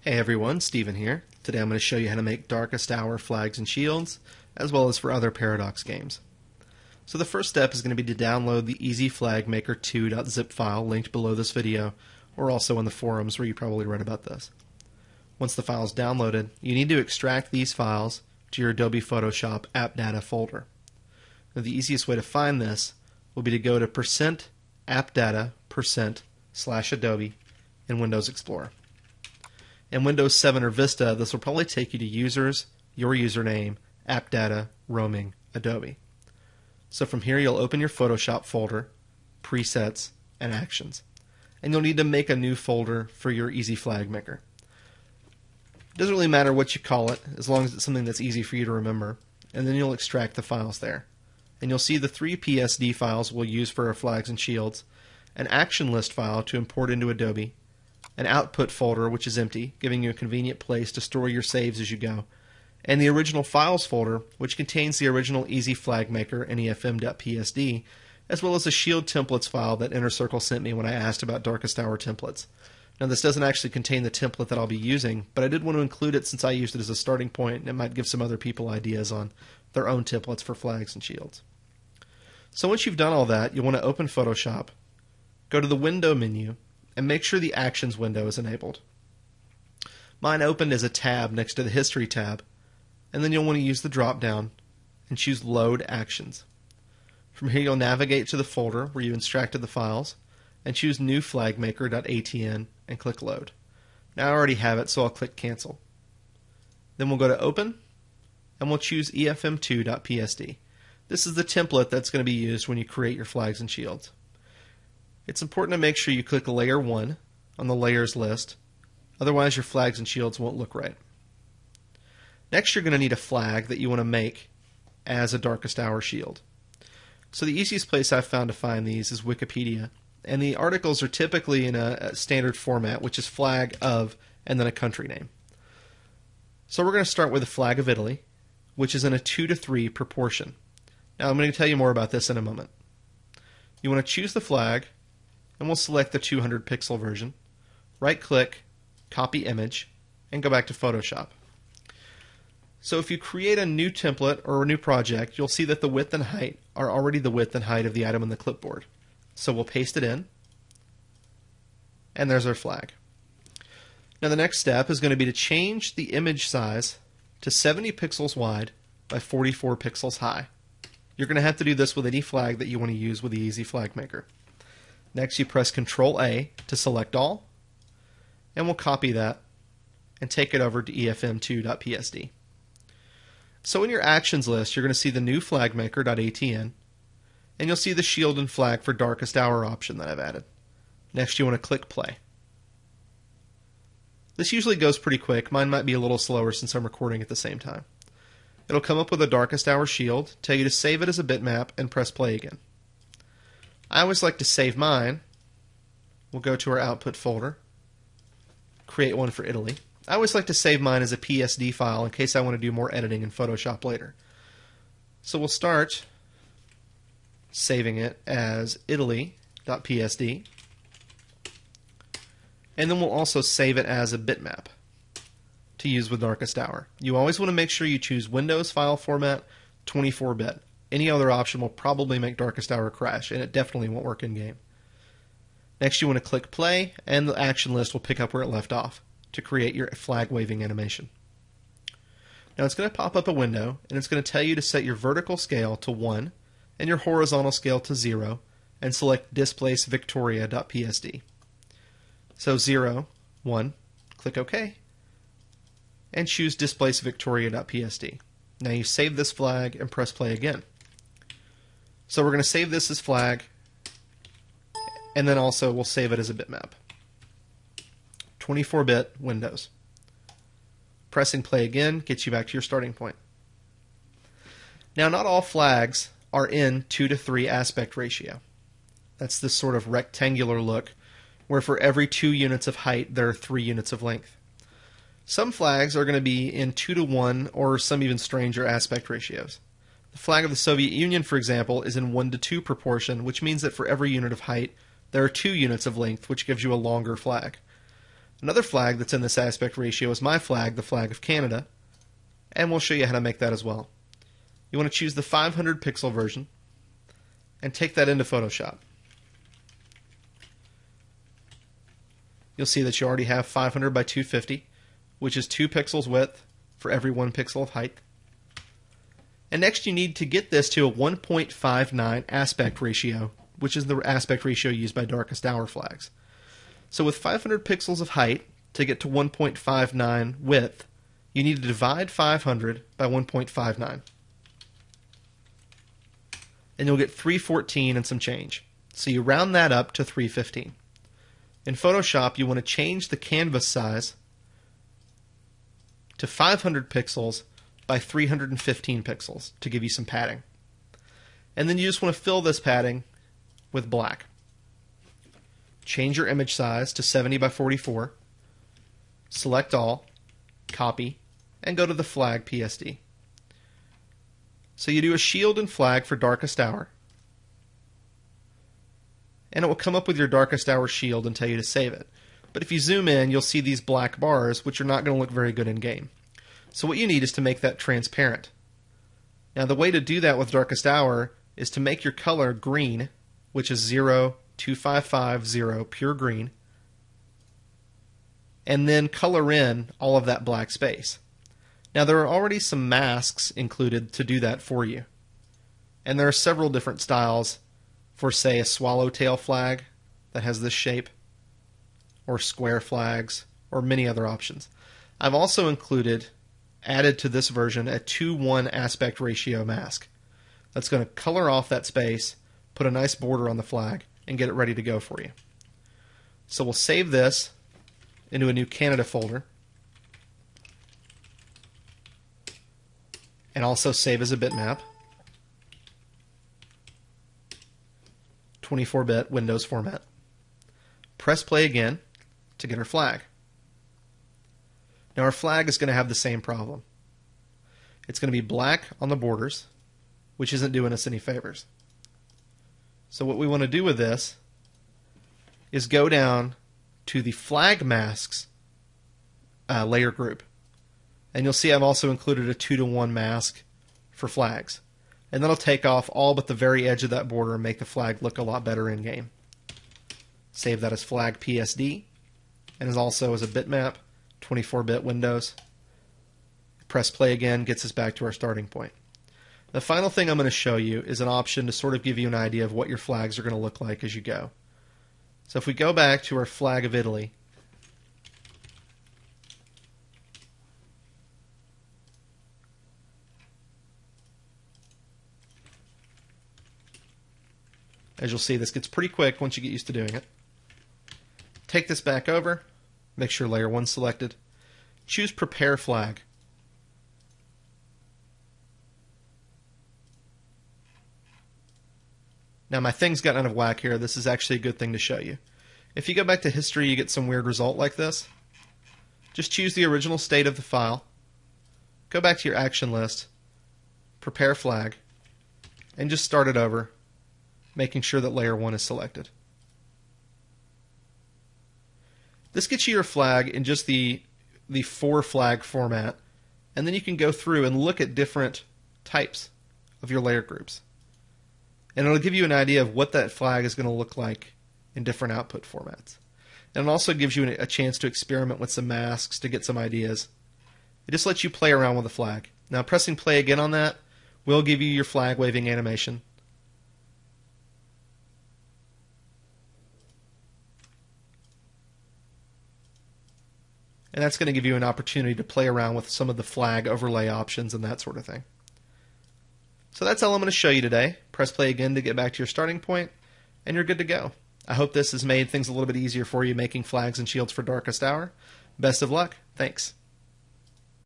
Hey everyone, Steven here. Today I'm going to show you how to make Darkest Hour flags and shields, as well as for other Paradox games. So the first step is going to be to download the easyflagmaker2.zip file linked below this video, or also in the forums where you probably read about this. Once the file is downloaded, you need to extract these files to your Adobe Photoshop app data folder. Now the easiest way to find this will be to go to %appdata%/Adobe in Windows Explorer. In Windows 7 or Vista, this will probably take you to Users, your username, App Data, Roaming, Adobe. So from here you'll open your Photoshop folder, Presets, and Actions. And you'll need to make a new folder for your Easy Flag Maker. It doesn't really matter what you call it, as long as it's something that's easy for you to remember. And then you'll extract the files there. And you'll see the 3 PSD files we'll use for our flags and shields, an action list file to import into Adobe, an output folder which is empty, giving you a convenient place to store your saves as you go, and the original files folder which contains the original Easy Flag Maker and EFM.psd, as well as a shield templates file that Inner Circle sent me when I asked about Darkest Hour templates. Now this doesn't actually contain the template that I'll be using, but I did want to include it since I used it as a starting point and it might give some other people ideas on their own templates for flags and shields. So once you've done all that, you'll want to open Photoshop, go to the Window menu, and make sure the Actions window is enabled. Mine opened as a tab next to the History tab, and then you'll want to use the drop-down and choose Load Actions. From here you'll navigate to the folder where you extracted the files, and choose New Flagmaker.atn and click Load. Now I already have it, so I'll click Cancel. Then we'll go to Open, and we'll choose EFM2.psd. This is the template that's going to be used when you create your flags and shields. It's important to make sure you click Layer 1 on the Layers list, otherwise your flags and shields won't look right. Next you're going to need a flag that you want to make as a Darkest Hour shield. So the easiest place I've found to find these is Wikipedia, and the articles are typically in a standard format, which is flag of and then a country name. So we're going to start with the flag of Italy, which is in a 2:3 proportion. Now I'm going to tell you more about this in a moment. You want to choose the flag, and we'll select the 200 pixel version, right click, copy image, and go back to Photoshop. So if you create a new template or a new project, you'll see that the width and height are already the width and height of the item on the clipboard. So we'll paste it in, and there's our flag. Now the next step is going to be to change the image size to 70 pixels wide by 44 pixels high. You're going to have to do this with any flag that you want to use with the Easy Flag Maker. Next you press Ctrl-A to select all, and we'll copy that and take it over to EFM2.psd. So in your Actions list you're going to see the New Flagmaker.atn, and you'll see the Shield and Flag for Darkest Hour option that I've added. Next you want to click Play. This usually goes pretty quick. Mine might be a little slower since I'm recording at the same time. It'll come up with a Darkest Hour shield, tell you to save it as a bitmap, and press play again. I always like to save mine. We'll go to our output folder, create one for Italy. I always like to save mine as a PSD file in case I want to do more editing in Photoshop later. So we'll start saving it as Italy.psd, and then we'll also save it as a bitmap to use with Darkest Hour. You always want to make sure you choose Windows file format 24-bit. Any other option will probably make Darkest Hour crash, and it definitely won't work in-game. Next you want to click play, and the action list will pick up where it left off to create your flag waving animation. Now it's going to pop up a window, and it's going to tell you to set your vertical scale to 1 and your horizontal scale to 0, and select Displace Victoria.psd. So 0, 1, click OK, and choose Displace Victoria.psd. Now you save this flag and press play again. So we're going to save this as flag, and then also we'll save it as a bitmap. 24-bit Windows. Pressing play again gets you back to your starting point. Now not all flags are in 2:3 aspect ratio. That's this sort of rectangular look where for every 2 units of height there are 3 units of length. Some flags are going to be in 2:1 or some even stranger aspect ratios. The flag of the Soviet Union, for example, is in 1:2 proportion, which means that for every unit of height, there are 2 units of length, which gives you a longer flag. Another flag that's in this aspect ratio is my flag, the flag of Canada, and we'll show you how to make that as well. You want to choose the 500 pixel version and take that into Photoshop. You'll see that you already have 500 by 250, which is 2 pixels width for every 1 pixel of height. And next you need to get this to a 1.59 aspect ratio, which is the aspect ratio used by darkest hour flags. So with 500 pixels of height, to get to 1.59 width, you need to divide 500 by 1.59. And you'll get 314 and some change. So you round that up to 315. In Photoshop, you want to change the canvas size to 500 pixels by 315 pixels to give you some padding. And then you just want to fill this padding with black. Change your image size to 70 by 44. Select all, copy, and go to the flag PSD. So you do a shield and flag for darkest hour, and it will come up with your darkest hour shield and tell you to save it. But if you zoom in, you'll see these black bars, which are not going to look very good in game. So what you need is to make that transparent. Now the way to do that with darkest hour is to make your color green, which is 02550 pure green, and then color in all of that black space. Now there are already some masks included to do that for you. And there are several different styles for, say, a swallowtail flag that has this shape, or square flags, or many other options. I've also added to this version a 2:1 aspect ratio mask. That's going to color off that space, put a nice border on the flag, and get it ready to go for you. So we'll save this into a new Canada folder, and also save as a bitmap. 24-bit Windows format. Press play again to get our flag. Now our flag is going to have the same problem. It's going to be black on the borders, which isn't doing us any favors. So what we want to do with this is go down to the flag masks layer group. And you'll see I've also included a 2:1 mask for flags. And that'll take off all but the very edge of that border and make the flag look a lot better in game. Save that as flag PSD, and as also as a bitmap, 24-bit Windows. Press play again, gets us back to our starting point. The final thing I'm going to show you is an option to sort of give you an idea of what your flags are going to look like as you go. So if we go back to our flag of Italy, as you'll see, this gets pretty quick once you get used to doing it. Take this back over, make sure layer 1's selected, choose Prepare Flag. Now my thing's got out of whack here. This is actually a good thing to show you. If you go back to history, you get some weird result like this. Just choose the original state of the file, go back to your action list, Prepare Flag, and just start it over, making sure that layer 1 is selected. This gets you your flag in just the 4 flag format, and then you can go through and look at different types of your layer groups. And it'll give you an idea of what that flag is going to look like in different output formats. And it also gives you a chance to experiment with some masks to get some ideas. It just lets you play around with the flag. Now pressing play again on that will give you your flag waving animation. And that's going to give you an opportunity to play around with some of the flag overlay options and that sort of thing. So that's all I'm going to show you today. Press play again to get back to your starting point, and you're good to go. I hope this has made things a little bit easier for you making flags and shields for darkest hour. Best of luck. Thanks.